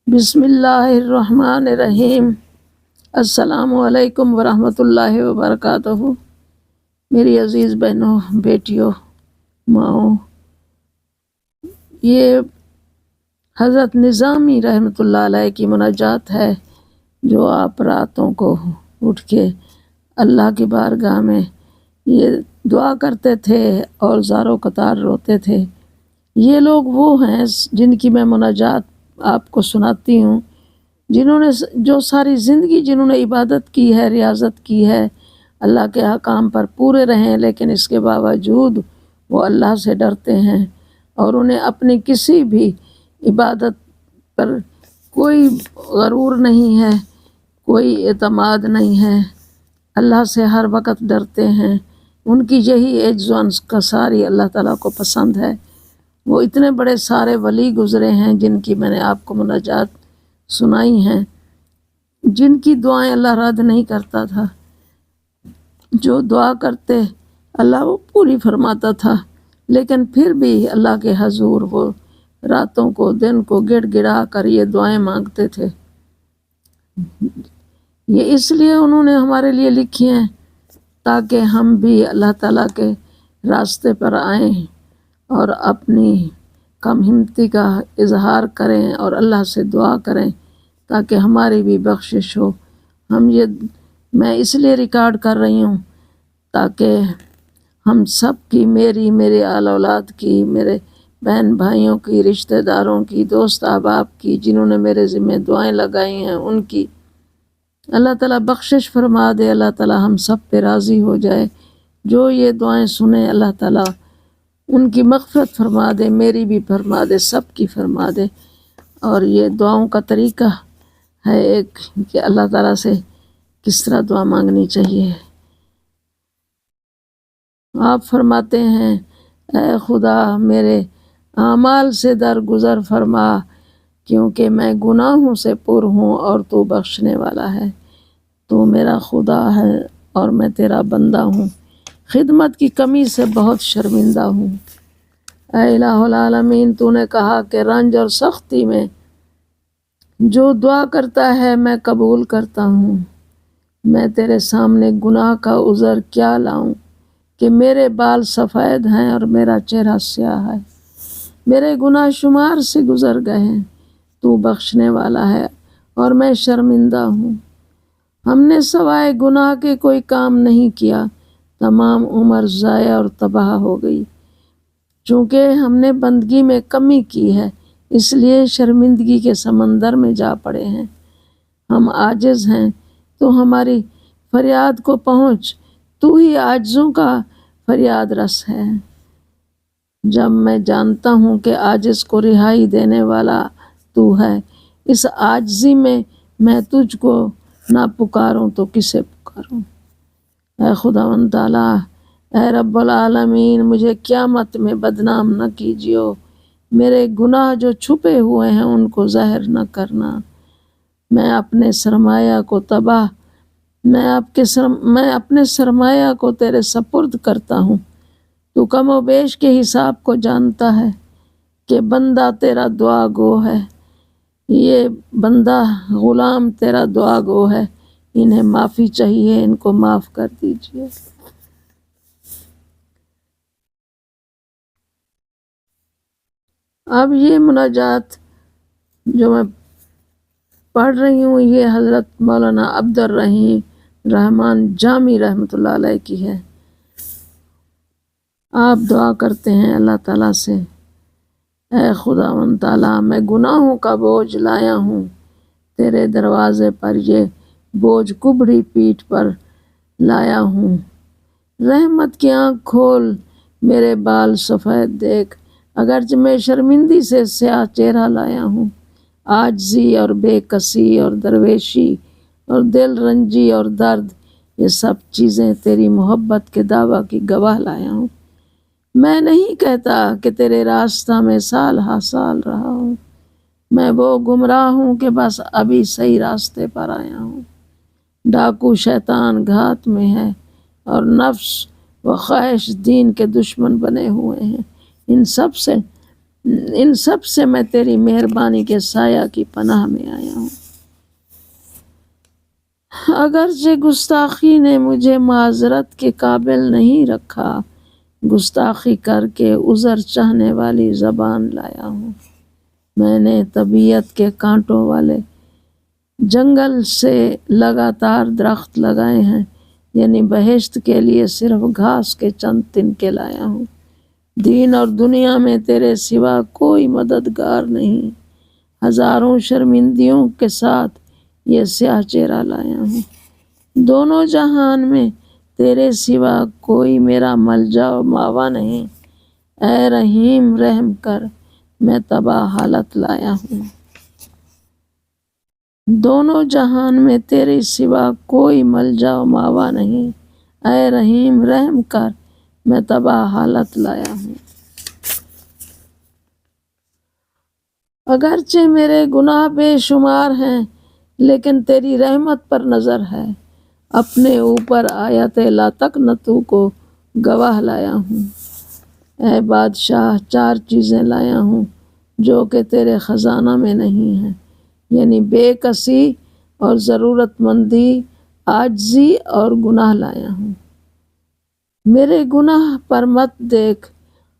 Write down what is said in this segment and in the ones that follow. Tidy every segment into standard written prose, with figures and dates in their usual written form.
بسم اللہ الرحمن الرحیم۔ السلام علیکم ورحمۃ اللہ وبرکاتہ۔ میری عزیز بہنوں، بیٹیوں، ماؤں، یہ حضرت نظامی رحمۃ اللہ علیہ کی مناجات ہے جو آپ راتوں کو اٹھ کے اللہ کی بارگاہ میں یہ دعا کرتے تھے اور زارو قطار روتے تھے۔ یہ لوگ وہ ہیں جن کی میں مناجات آپ کو سناتی ہوں، جنہوں نے جو ساری زندگی جنہوں نے عبادت کی ہے، ریاضت کی ہے، اللہ کے احکام پر پورے رہیں، لیکن اس کے باوجود وہ اللہ سے ڈرتے ہیں اور انہیں اپنی کسی بھی عبادت پر کوئی غرور نہیں ہے، کوئی اعتماد نہیں ہے، اللہ سے ہر وقت ڈرتے ہیں۔ ان کی یہی عجز و انکساری اللہ تعالیٰ کو پسند ہے۔ وہ اتنے بڑے سارے ولی گزرے ہیں جن کی میں نے آپ کو مناجات سنائی ہیں، جن کی دعائیں اللہ رد نہیں کرتا تھا۔ جو دعا کرتے اللہ وہ پوری فرماتا تھا، لیکن پھر بھی اللہ کے حضور وہ راتوں کو دن کو گڑ گڑا کر یہ دعائیں مانگتے تھے۔ یہ اس لیے انہوں نے ہمارے لیے لکھی ہیں تاکہ ہم بھی اللہ تعالیٰ کے راستے پر آئیں اور اپنی کم ہمتی کا اظہار کریں اور اللہ سے دعا کریں تاکہ ہماری بھی بخشش ہو۔ میں اس لیے ریکارڈ کر رہی ہوں تاکہ ہم سب کی، میرے آل اولاد کی، میرے بہن بھائیوں کی، رشتہ داروں کی، دوست احباب کی، جنہوں نے میرے ذمہ دعائیں لگائی ہیں، ان کی اللہ تعالیٰ بخشش فرما دے، اللہ تعالیٰ ہم سب پہ راضی ہو جائے۔ جو یہ دعائیں سنیں اللہ تعالیٰ ان کی مغفرت فرما دے، میری بھی فرما دے، سب کی فرما دے۔ اور یہ دعاؤں کا طریقہ ہے ایک کہ اللہ تعالیٰ سے کس طرح دعا مانگنی چاہیے۔ آپ فرماتے ہیں، اے خدا میرے اعمال سے درگزر فرما، کیونکہ میں گناہوں سے پر ہوں اور تو بخشنے والا ہے۔ تو میرا خدا ہے اور میں تیرا بندہ ہوں، خدمت کی کمی سے بہت شرمندہ ہوں۔ اے الہ العالمین، تو نے کہا کہ رنج اور سختی میں جو دعا کرتا ہے میں قبول کرتا ہوں۔ میں تیرے سامنے گناہ کا عذر کیا لاؤں کہ میرے بال سفید ہیں اور میرا چہرہ سیاہ ہے۔ میرے گناہ شمار سے گزر گئے ہیں، تو بخشنے والا ہے اور میں شرمندہ ہوں۔ ہم نے سوائے گناہ کے کوئی کام نہیں کیا، تمام عمر ضائع اور تباہ ہو گئی۔ چونکہ ہم نے بندگی میں کمی کی ہے، اس لیے شرمندگی کے سمندر میں جا پڑے ہیں۔ ہم عاجز ہیں تو ہماری فریاد کو پہنچ، تو ہی عاجزوں کا فریاد رس ہے۔ جب میں جانتا ہوں کہ عاجز کو رہائی دینے والا تو ہے، اس عاجزی میں تجھ کو نہ پکاروں تو کسے پکاروں۔ اے خداوند تعالیٰ، اے رب العالمین، مجھے قیامت میں بدنام نہ کیجیو۔ میرے گناہ جو چھپے ہوئے ہیں ان کو ظاہر نہ کرنا۔ میں اپنے سرمایہ کو تیرے سپرد کرتا ہوں۔ تو کم و بیش کے حساب کو جانتا ہے کہ بندہ تیرا دعا گو ہے۔ یہ بندہ غلام تیرا دعا گو ہے، انہیں معافی چاہیے، ان کو معاف کر دیجیے۔ اب یہ مناجات جو میں پڑھ رہی ہوں یہ حضرت مولانا عبد الرحمن جامی رحمۃ اللہ علیہ کی ہے۔ آپ دعا کرتے ہیں اللہ تعالیٰ سے، اے خداوند تعالیٰ، میں گناہوں کا بوجھ لایا ہوں، تیرے دروازے پر یہ بوجھ کبڑی پیٹھ پر لایا ہوں۔ رحمت کی آنکھ کھول، میرے بال سفید دیکھ، اگرچہ میں شرمندی سے سیاہ چہرہ لایا ہوں۔ عاجزی اور بے کسی اور درویشی اور دل رنجی اور درد، یہ سب چیزیں تیری محبت کے دعویٰ کی گواہ لایا ہوں۔ میں نہیں کہتا کہ تیرے راستہ میں سال ہا سال رہا ہوں، میں وہ گمراہ ہوں کہ بس ابھی صحیح راستے پر آیا ہوں۔ ڈاکو شیطان گھات میں ہے اور نفس و خواہش دین کے دشمن بنے ہوئے ہیں۔ ان سب سے ان سب سے میں تیری مہربانی کے سایہ کی پناہ میں آیا ہوں۔ اگرچہ گستاخی نے مجھے معذرت کے قابل نہیں رکھا، گستاخی کر کے عذر چاہنے والی زبان لایا ہوں۔ میں نے طبیعت کے کانٹوں والے جنگل سے لگاتار درخت لگائے ہیں، یعنی بہشت کے لیے صرف گھاس کے چند تنکے لایا ہوں۔ دین اور دنیا میں تیرے سوا کوئی مددگار نہیں، ہزاروں شرمندیوں کے ساتھ یہ سیاہ چہرہ لایا ہوں۔ دونوں جہان میں تیرے سوا کوئی میرا ملجا و ماوا نہیں، اے رحیم رحم کر، میں تباہ حالت لایا ہوں۔ دونوں جہان میں تیرے سوا کوئی ملجا و ماوا نہیں، اے رحیم رحم کر، میں تباہ حالت لایا ہوں۔ اگرچہ میرے گناہ بے شمار ہیں، لیکن تیری رحمت پر نظر ہے۔ اپنے اوپر آیت لا تقنطوا کو گواہ لایا ہوں۔ اے بادشاہ، 4 چیزیں لایا ہوں جو کہ تیرے خزانہ میں نہیں ہیں، یعنی بے کسی اور ضرورت مندی، عاجزی اور گناہ لایا ہوں۔ میرے گناہ پر مت دیکھ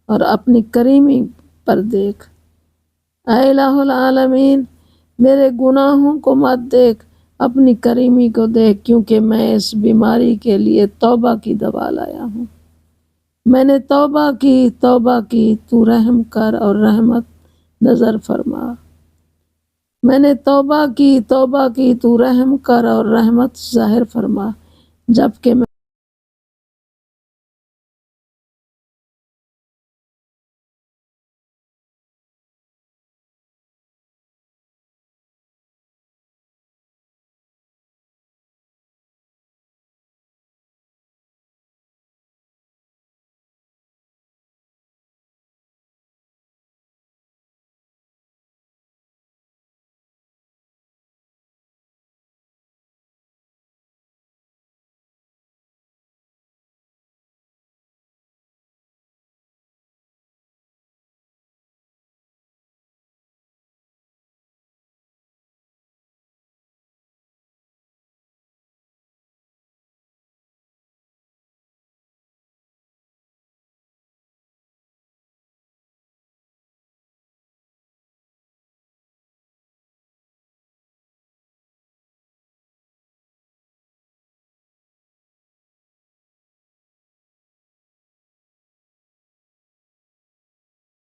اور اپنی کریمی پر دیکھ۔ اے الہ العالمین، میرے گناہوں کو مت دیکھ، اپنی کریمی کو دیکھ، کیونکہ میں اس بیماری کے لیے توبہ کی دوا لایا ہوں۔ میں نے توبہ کی، تو رحم کر اور رحمت نظر فرما۔ میں نے توبہ کی، تو رحم کر اور رحمت ظاہر فرما، جبکہ میں